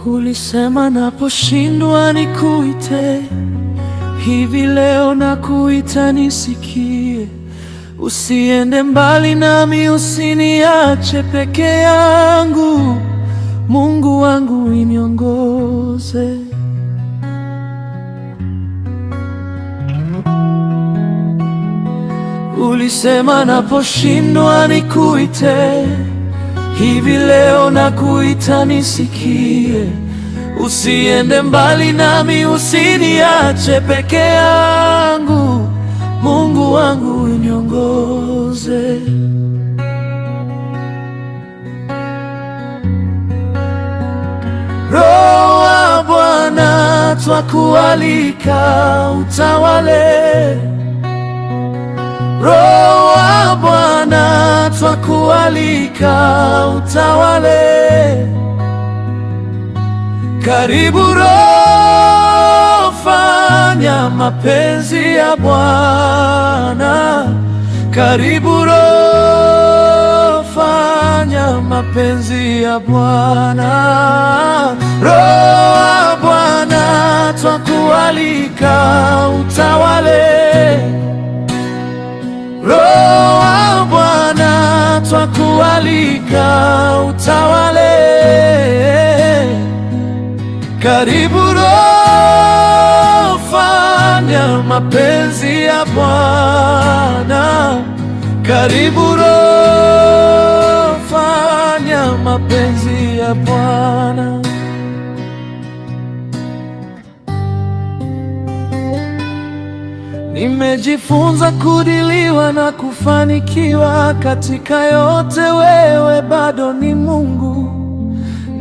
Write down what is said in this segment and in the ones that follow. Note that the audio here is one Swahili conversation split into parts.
Ulisema naposhindwa nikuite, hivi leo nakuita nisikie. Usiende mbali nami, usiniache peke yangu. Mungu wangu iniongoze. Ulisema naposhindwa nikuite, hivi leo nakuita nisikie. Usiende mbali nami, usiniache peke yangu. Mungu wangu iniongoze. Roho wa Bwana twakualika utawale. Roho wa Bwana twakualika utawale. Karibu Roho, fanya mapenzi ya Bwana. Karibu Roho, fanya mapenzi ya Bwana. Roho wa Bwana twakualika utawale. Roho wa Bwana twakualika utawale. Karibu Roho, fanya mapenzi ya Bwana. Karibu Roho, fanya mapenzi ya Bwana. Nimejifunza kudiliwa na kufanikiwa katika yote, wewe bado ni Mungu.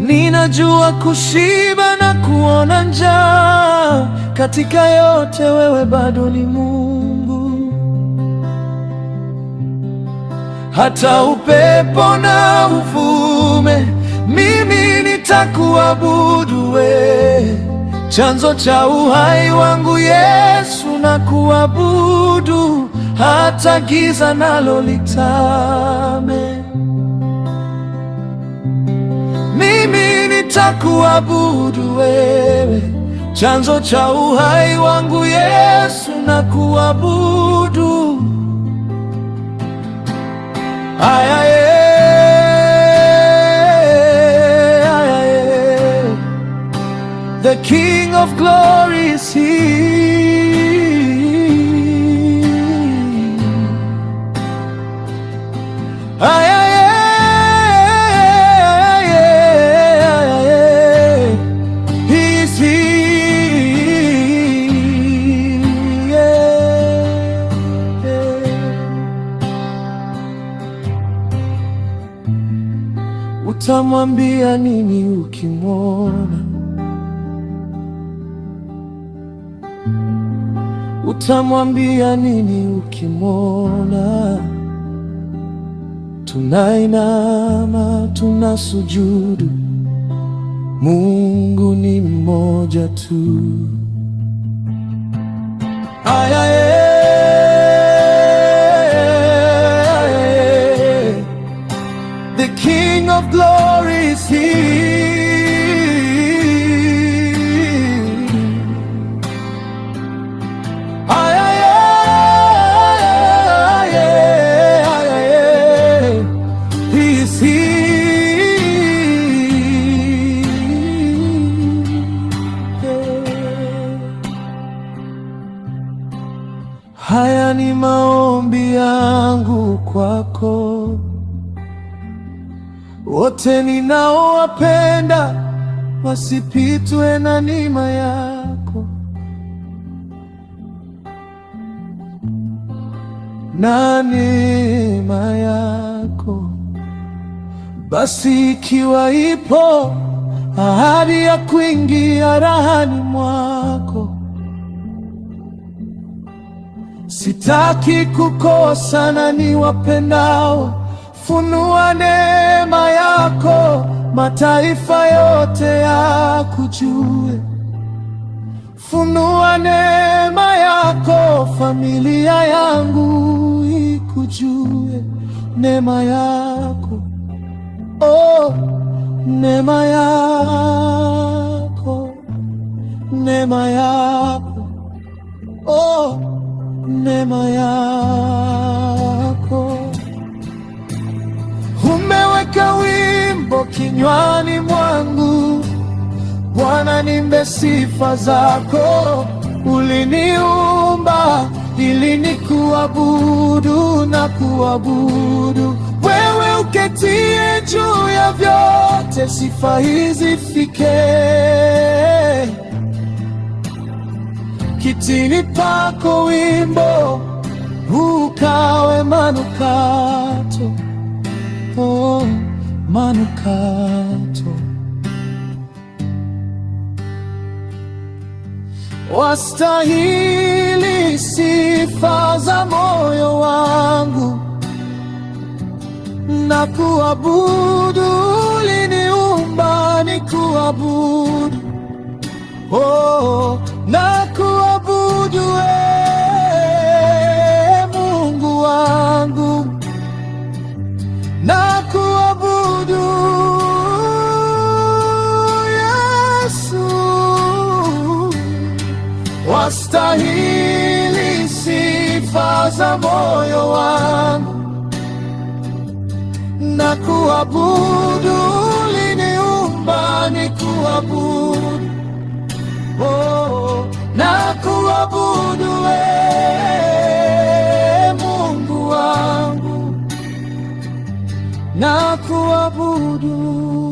Ninajua kushiba na kuona njaa, katika yote wewe bado ni Mungu. Hata upepo na uvume, mimi nitakuabudu wewe. Chanzo cha uhai wangu Yesu, na kuabudu hata giza nalo litame. Mimi nitakuabudu wewe, chanzo cha uhai wangu Yesu, na kuabudu. The King of Glory is here. He is here. Utamwambia nini ukimwona? Utamwambia nini ukimwona? Tunainama, tunasujudu, Mungu ni mmoja tu. The King of Glory is here. Haya ni maombi yangu kwako, wote ninaowapenda wasipitwe na neema yako. Na neema yako, basi ikiwa ipo ahadi ya kuingia rahani mwako, sitaki kukosa na niwapendao. Funua neema yako, mataifa yote yakujue. Funua neema yako, familia yangu ikujue. Neema yako, oh, neema yako. neema yako, oh, neema yako. Umeweka wimbo kinywani mwangu, Bwana, nimbe sifa zako. Uliniumba ili nikuabudu na kuabudu wewe, uketie juu ya vyote, sifa hizi fike kitini pako, wimbo ukawe manukato, oh, manukato. Wastahili sifa za moyo wangu, na kuabudu. Uliniumba nikuabudu, oh, na kuabudu Mungu wangu, na kuabudu Yesu. Wastahili sifa za moyo wangu, na kuabudu. Uliniumba nikuabudu, oh, na kuabudu Mungu wangu, na kuabudu